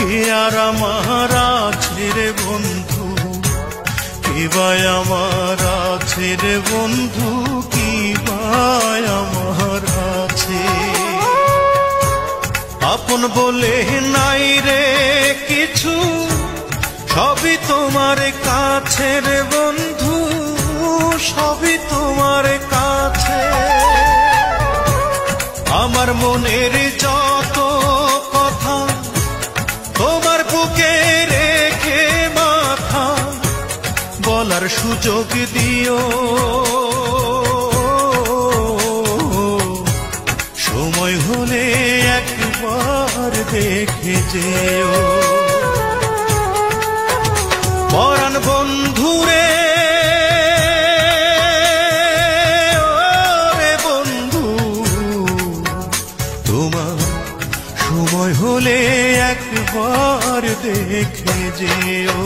কে আর আমার আছে রে বন্ধু, কি ভাই আমার আছে রে বন্ধু, কি ভাই আমার আছে। আপন বলে নাই রে কিছু, সবই তোমার কাছে রে বন্ধু, সবই তোমার কাছে। আমার মনের যত কথা তোমার বুকে রেখে মাথা, বলার সুযোগ দিও, সময় হলে একবার দেখে যেও। পরাণ বন্ধুরে বন্ধু, তোমার সময় হলে একবার দেখে যেও।